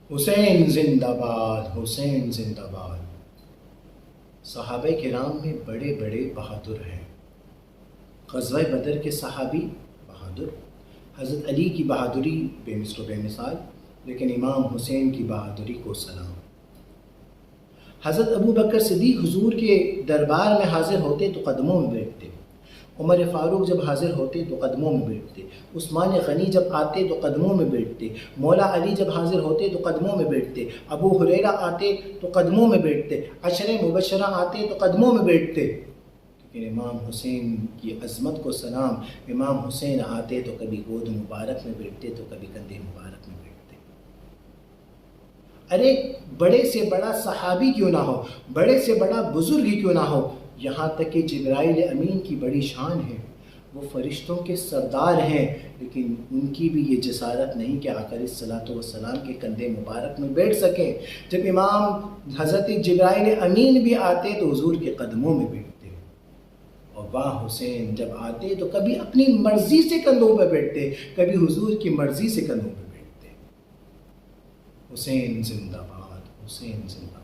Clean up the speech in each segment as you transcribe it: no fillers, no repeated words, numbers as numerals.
حسین زندہ باد، حسین زندہ باد۔ صحابہ کرام میں بڑے بڑے بہادر ہیں۔ غزوہ بدر کے صحابی بہادر، حضرت علی کی بہادری بے مثل و بے مثال، لیکن امام حسین کی بہادری کو سلام۔ حضرت ابو بکر صدیق حضور کے دربار میں حاضر ہوتے تو قدموں میں بیٹھتے، عمر فاروق جب حاضر ہوتے تو قدموں میں بیٹھتے، عثمان غنی جب آتے تو قدموں میں بیٹھتے، مولا علی جب حاضر ہوتے تو قدموں میں بیٹھتے، ابو ہریرہ آتے تو قدموں میں بیٹھتے، عشر مبشرہ آتے تو قدموں میں بیٹھتے۔ لیکن امام حسین کی عظمت کو سلام، امام حسین آتے تو کبھی گود مبارک میں بیٹھتے تو کبھی کندھے مبارک میں بیٹھتے۔ ارے بڑے سے بڑا صحابی کیوں نہ ہو، بڑے سے بڑا بزرگ ہی کیوں نہ ہو، یہاں تک کہ جبرائیل امین کی بڑی شان ہے، وہ فرشتوں کے سردار ہیں، لیکن ان کی بھی یہ جسارت نہیں کہ آقا علیہ الصلوۃ والسلام کے کندھے مبارک میں بیٹھ سکیں۔ جب امام حضرت جبرائیل امین بھی آتے تو حضور کے قدموں میں بیٹھتے، اور واہ حسین جب آتے تو کبھی اپنی مرضی سے کندھوں پہ بیٹھتے، کبھی حضور کی مرضی سے کندھوں پہ بیٹھتے۔ حسین زندہ باد، حسین زندہ باد۔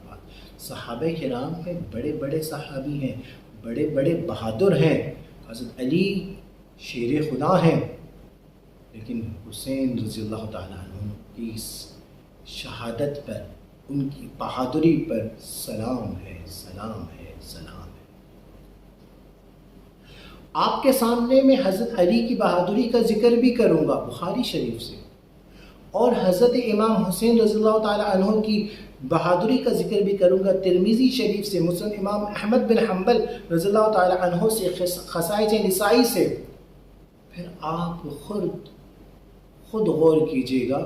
صحابہ کرام میں بڑے بڑے صحابی ہیں، بڑے بڑے بہادر ہیں۔ حضرت علی شیر خدا ہیں، لیکن حسین رضی اللہ تعالیٰ عنہ کی شہادت پر، ان کی بہادری پر سلام ہے، سلام ہے، سلام ہے۔ آپ کے سامنے میں حضرت علی کی بہادری کا ذکر بھی کروں گا بخاری شریف سے، اور حضرت امام حسین رضی اللہ تعالیٰ عنہ کی بہادری کا ذکر بھی کروں گا ترمذی شریف سے، مسند امام احمد بن حنبل رضی اللہ تعالیٰ عنہ سے، خصائص نسائی سے۔ پھر آپ خود غور کیجئے گا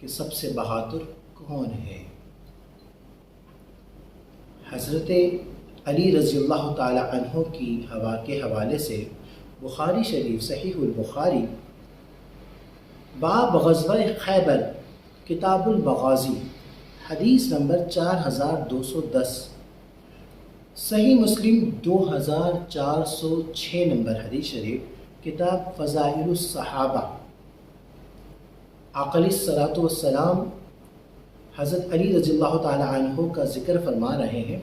کہ سب سے بہادر کون ہے۔ حضرت علی رضی اللہ تعالیٰ عنہ کی کے حوالے سے بخاری شریف صحیح البخاری باب غزوہ خیبر کتاب المغازی حدیث نمبر 4210، صحیح مسلم 2406 نمبر حدیث شریف، کتاب فضائل الصحابہ۔ آقا علیہ الصلوۃ والسلام حضرت علی رضی اللہ تعالی عنہ کا ذکر فرما رہے ہیں۔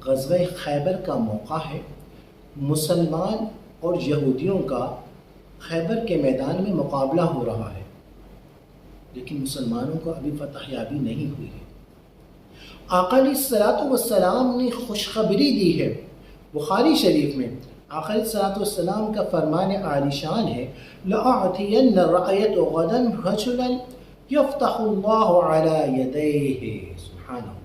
غزوہ خیبر کا موقع ہے، مسلمان اور یہودیوں کا خیبر کے میدان میں مقابلہ ہو رہا ہے، لیکن مسلمانوں کو ابھی فتح یابی نہیں ہوئی ہے۔ آقا علیہ الصلوۃ والسلام نے خوشخبری دی ہے۔ بخاری شریف میں آقا علیہ الصلوۃ والسلام کا فرمان عالی شان ہے، لَأَعْتِيَنَّ رَأَيْتُ غَدًا رَجُلًا يَفْتَحُ اللَّهُ عَلَى يَدَيْهِ۔ سبحان اللہ۔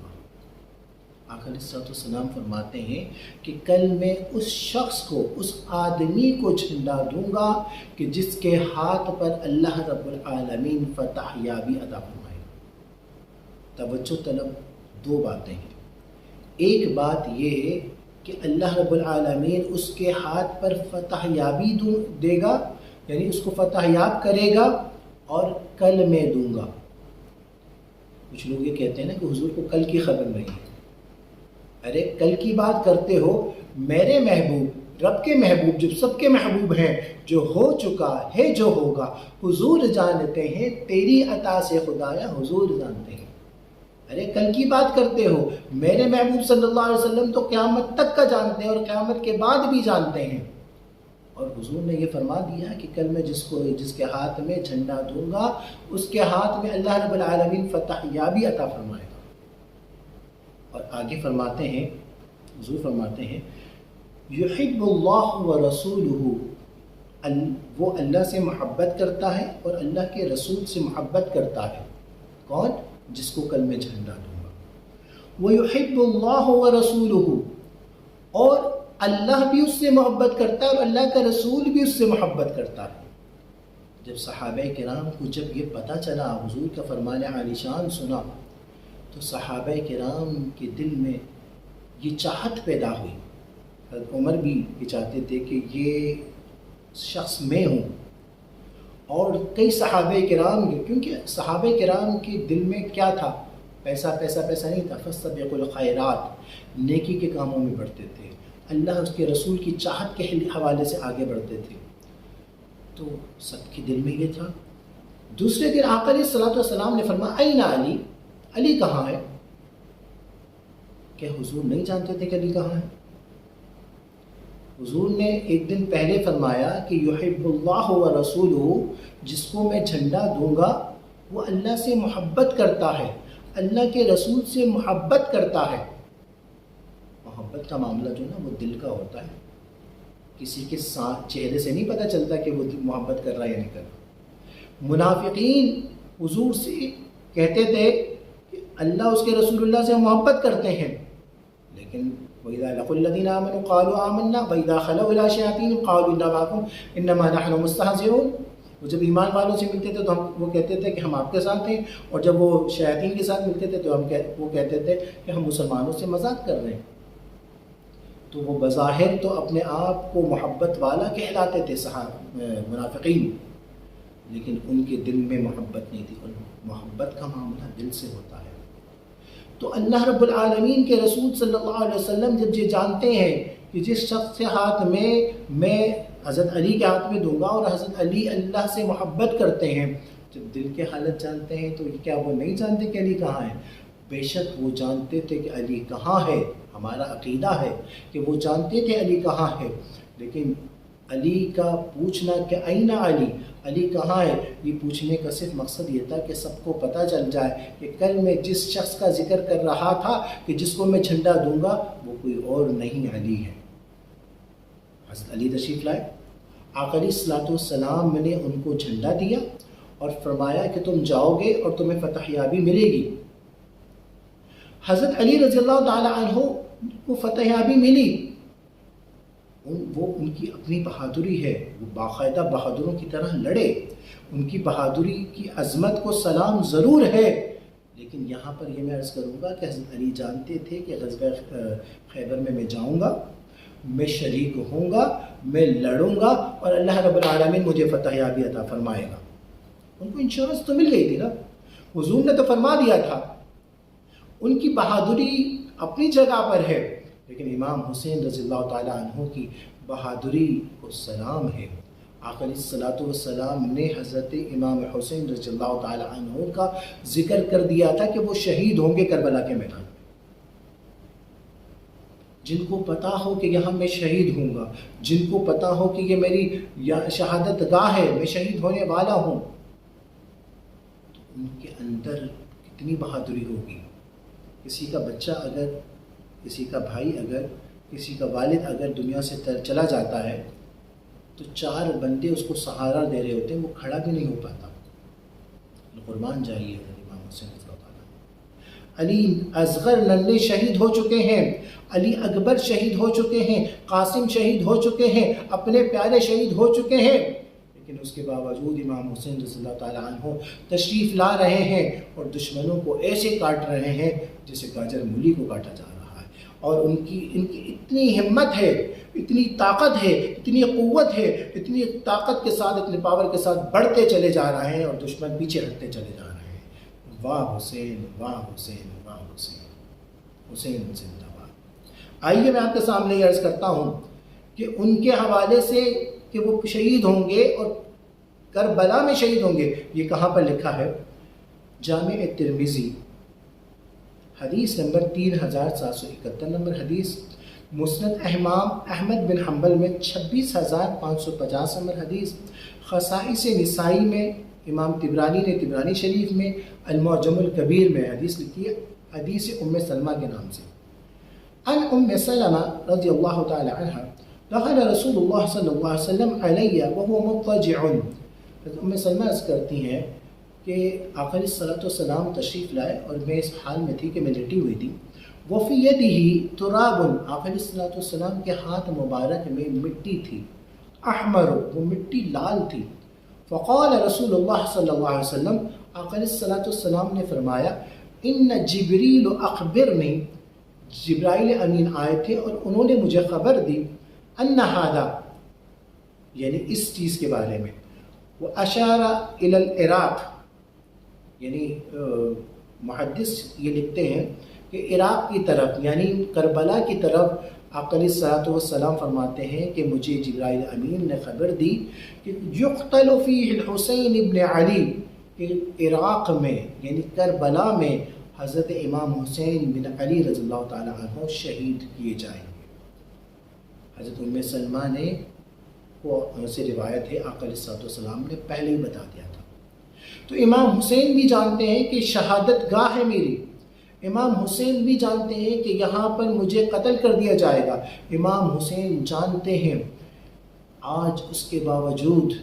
آقا علیہ الصلوۃ والسلام فرماتے ہیں کہ کل میں اس شخص کو، اس آدمی کو جھنڈا دوں گا کہ جس کے ہاتھ پر اللہ رب العالمین فتح یابی عطا فرمائے گا۔ توجہ طلب دو باتیں ہیں۔ ایک بات یہ ہے کہ اللہ رب العالمین اس کے ہاتھ پر فتح یابی دے گا، یعنی اس کو فتح یاب کرے گا، اور کل میں دوں گا۔ کچھ لوگ یہ کہتے ہیں نا کہ حضور کو کل کی خبر نہیں ہے۔ ارے کل کی بات کرتے ہو، میرے محبوب، رب کے محبوب، جو سب کے محبوب ہیں، جو ہو چکا ہے، جو ہوگا، حضور جانتے ہیں، تیری عطا سے خدایا حضور جانتے ہیں۔ ارے کل کی بات کرتے ہو، میرے محبوب صلی اللہ علیہ وسلم تو قیامت تک کا جانتے ہیں اور قیامت کے بعد بھی جانتے ہیں، اور حضور نے یہ فرما دیا کہ کل میں جس کے ہاتھ میں جھنڈا دوں گا، اس کے ہاتھ میں اللہ رب العالمین فتح یابی عطا فرمائے گا۔ اور آگے فرماتے ہیں، حضور فرماتے ہیں، یحب اللہ ورسولہ، وہ اللہ سے محبت کرتا ہے اور اللہ کے رسول سے محبت کرتا ہے۔ کون؟ جس کو کل میں جھنڈا دوں گا۔ وَيُحِبُّ اللَّهُ وَرَسُولُهُ، اور اللہ بھی اس سے محبت کرتا ہے اور اللہ کا رسول بھی اس سے محبت کرتا ہے۔ جب صحابہ کرام کو جب یہ پتہ چلا، حضور کا فرمان عالی شان سنا، تو صحابہ کرام کے دل میں یہ چاہت پیدا ہوئی۔ حضرت عمر بھی یہ چاہتے تھے کہ یہ شخص میں ہوں، اور کئی صحابہ کرام، کیونکہ صحابہ کرام کے دل میں کیا تھا؟ پیسہ پیسہ پیسہ نہیں تھا۔ فاستبقوا الخیرات، نیکی کے کاموں میں بڑھتے تھے، اللہ اس کے رسول کی چاہت کے حوالے سے آگے بڑھتے تھے، تو سب کے دل میں یہ تھا۔ دوسرے دن آقا علیہ الصلوۃ والسلام نے فرمایا، این علی، علی کہاں ہے؟ کیا حضور نہیں جانتے تھے کہ علی کہاں ہے؟ حضور نے ایک دن پہلے فرمایا کہ یحب اللہ و رسولہ، جس کو میں جھنڈا دوں گا وہ اللہ سے محبت کرتا ہے، اللہ کے رسول سے محبت کرتا ہے۔ محبت کا معاملہ جو نا وہ دل کا ہوتا ہے، کسی کے ساتھ چہرے سے نہیں پتہ چلتا کہ وہ محبت کر رہا ہے یا نہیں کر رہا۔ منافقین حضور سے کہتے تھے کہ اللہ اس کے رسول اللہ سے محبت کرتے ہیں، لیکن وَإِذَا لَقُوا الَّذِينَ آمَنُوا قَالُوا آمَنَّا وَإِذَا خَلَوْا إِلَىٰ شَيَاطِينِهِمْ قَالُوا إِنَّا مَعَكُمْ إِنَّمَا نَحْنُ مُسْتَهْزِئُونَ۔ وہ جب ایمان والوں سے ملتے تھے تو وہ کہتے تھے کہ ہم آپ کے ساتھ ہیں، اور جب وہ شیاطین کے ساتھ ملتے تھے تو وہ کہتے تھے کہ ہم مسلمانوں سے مذاق کر رہے ہیں۔ تو وہ بظاہر تو اپنے آپ کو محبت والا کہلاتے تھے منافقین، لیکن ان کے دل میں محبت نہیں تھی، اور محبت کا معاملہ دل سے ہوتا ہے۔ تو اللہ رب العالمین کے رسول صلی اللہ علیہ وسلم جب یہ جانتے ہیں کہ جس شخص کے ہاتھ میں حضرت علی کے ہاتھ میں دوں گا، اور حضرت علی اللہ سے محبت کرتے ہیں، جب دل کے حالت جانتے ہیں تو کیا وہ نہیں جانتے کہ علی کہاں ہے؟ بے شک وہ جانتے تھے کہ علی کہاں ہے، ہمارا عقیدہ ہے کہ وہ جانتے تھے علی کہاں ہے، لیکن علی کا پوچھنا کہ این علی، علی کہاں ہے، یہ پوچھنے کا صرف مقصد یہ تھا کہ سب کو پتہ چل جائے کہ کل میں جس شخص کا ذکر کر رہا تھا کہ جس کو میں جھنڈا دوں گا وہ کوئی اور نہیں علی ہے۔ حضرت علی تشریف لائے، آقا علیہ الصلوۃ والسلام نے ان کو جھنڈا دیا اور فرمایا کہ تم جاؤ گے اور تمہیں فتح یابی ملے گی۔ حضرت علی رضی اللہ تعالی عنہ کو فتح یابی ملی، وہ ان کی اپنی بہادری ہے، وہ باقاعدہ بہادروں کی طرح لڑے، ان کی بہادری کی عظمت کو سلام ضرور ہے، لیکن یہاں پر یہ میں عرض کروں گا کہ حضرت علی جانتے تھے کہ غزوہ خیبر میں جاؤں گا، میں شریک ہوں گا، میں لڑوں گا، اور اللہ رب العالمین مجھے فتح یابی عطا فرمائے گا۔ ان کو انشورنس تو مل گئی تھی نا، حضور نے تو فرما دیا تھا۔ ان کی بہادری اپنی جگہ پر ہے، لیکن امام حسین رضی اللہ تعالیٰ عنہ کی بہادری کو سلام ہے۔ آقا علیہ الصلوۃ والسلام نے حضرت امام حسین رضی اللہ تعالیٰ عنہ کا ذکر کر دیا تھا کہ وہ شہید ہوں گے کربلا کے میدان میں۔ جن کو پتا ہو کہ یہاں میں شہید ہوں گا، جن کو پتا ہو کہ یہ میری شہادت گاہ ہے، میں شہید ہونے والا ہوں، تو ان کے اندر کتنی بہادری ہوگی۔ کسی کا بچہ اگر، کسی کا بھائی اگر، کسی کا والد اگر دنیا سے چلا جاتا ہے تو 4 بندے اس کو سہارا دے رہے ہوتے ہیں، وہ کھڑا بھی نہیں ہو پاتا۔ قربان جائیے امام حسین رضی اللہ تعالیٰ۔ علی اصغر ننھے شہید ہو چکے ہیں، علی اکبر شہید ہو چکے ہیں، قاسم شہید ہو چکے ہیں، اپنے پیارے شہید ہو چکے ہیں، لیکن اس کے باوجود امام حسین رضی اللہ تعالیٰ عنہ تشریف لا رہے ہیں اور دشمنوں کو ایسے کاٹ رہے ہیں جیسے گاجر مولی کو کاٹا جا رہا ہے۔ اور ان کی اتنی ہمت ہے، اتنی طاقت ہے، اتنی قوت ہے، اتنی طاقت کے ساتھ، اتنے پاور کے ساتھ بڑھتے چلے جا رہے ہیں اور دشمن پیچھے ہٹتے چلے جا رہے ہیں۔ واہ حسین، واہ حسین، واہ حسین، حسین زندہ باد۔ آئیے میں آپ کے سامنے یہ عرض کرتا ہوں کہ ان کے حوالے سے کہ وہ شہید ہوں گے اور کربلا میں شہید ہوں گے، یہ کہاں پر لکھا ہے؟ جامع ترمذی حدیث نمبر 3771 نمبر حدیث، مسند امام احمد بن حنبل میں 26550 نمبر حدیث، خصائص نسائی میں امام طبرانی نے طبرانی شریف میں المعجم الکبیر میں حدیث لکھی ہے، حدیث ام سلمہ کے نام سے۔ عن ام سلمہ رضی اللہ تعالی عنہ دخل رسول اللہ صلی اللہ علیہ وسلم علی وهو مضطجع۔ ام سلمہ عرض کرتی ہیں کہ آقا علیہ الصلوۃ والسلام تشریف لائے اور میں اس حال میں تھی کہ میں لیٹی ہوئی تھی۔ وفی یدہ تراب، آقا علیہ الصلوۃ والسلام کے ہاتھ مبارک میں مٹی تھی، احمر، وہ مٹی لال تھی۔ فقال رسول اللہ صلی اللہ علیہ وسلم، آقا علیہ الصلوۃ والسلام نے فرمایا، ان جبریل اخبرنی، جبرائیل امین آئے تھے اور انہوں نے مجھے خبر دی، ان ھذا، یعنی اس چیز کے بارے میں، وہ اشار الی العراق، یعنی محدث یہ لکھتے ہیں کہ عراق کی طرف یعنی کربلا کی طرف آقا علیہ الصلوۃ والسلام فرماتے ہیں کہ مجھے جبرائیل امین نے خبر دی کہ یقتل فیہ الحسین ابن علی، کہ عراق میں یعنی کربلا میں حضرت امام حسین بن علی رضی اللہ تعالیٰ عنہ شہید کیے جائیں گے۔ حضرت ام سلمہ نے کو سے روایت ہے، آقا علیہ السلام نے پہلے ہی بتا دیا تھا۔ تو امام حسین بھی جانتے ہیں کہ شہادت گاہ ہے میری، امام حسین بھی جانتے ہیں کہ یہاں پر مجھے قتل کر دیا جائے گا۔ امام حسین جانتے ہیں، آج اس کے باوجود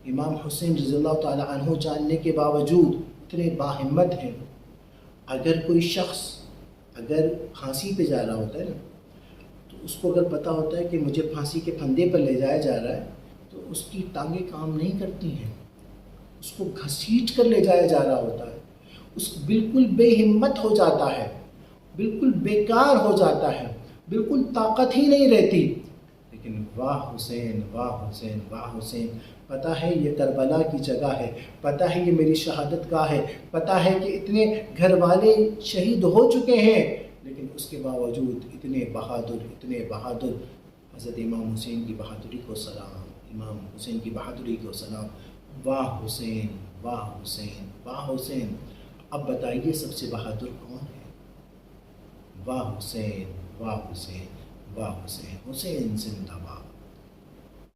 امام حسین رضی اللہ تعالیٰ عنہ جاننے کے باوجود اتنے باہمت ہیں۔ اگر کوئی شخص اگر پھانسی پہ جا رہا ہوتا ہے نا، تو اس کو اگر پتہ ہوتا ہے کہ مجھے پھانسی کے پھندے پر لے جایا جا رہا ہے، تو اس کی ٹانگیں کام نہیں کرتی ہیں، اس کو گھسیٹ کر لے جایا جا رہا ہوتا ہے، اس بالکل بے ہمت ہو جاتا ہے، بالکل بیکار ہو جاتا ہے، بالکل طاقت ہی نہیں رہتی۔ لیکن واہ حسین، واہ حسین، واہ حسین، پتہ ہے یہ کربلا کی جگہ ہے، پتہ ہے یہ میری شہادت گاہ ہے، پتہ ہے کہ اتنے گھر والے شہید ہو چکے ہیں، لیکن اس کے باوجود اتنے بہادر حضرت امام حسین کی بہادری کو سلام، امام حسین کی بہادری کو سلام۔ واہ حسین، واہ حسین، واہ حسین۔ اب بتائیے سب سے بہادر کون ہے؟ واہ حسین، واہ حسین، واہ حسین، حسین زندہ باد۔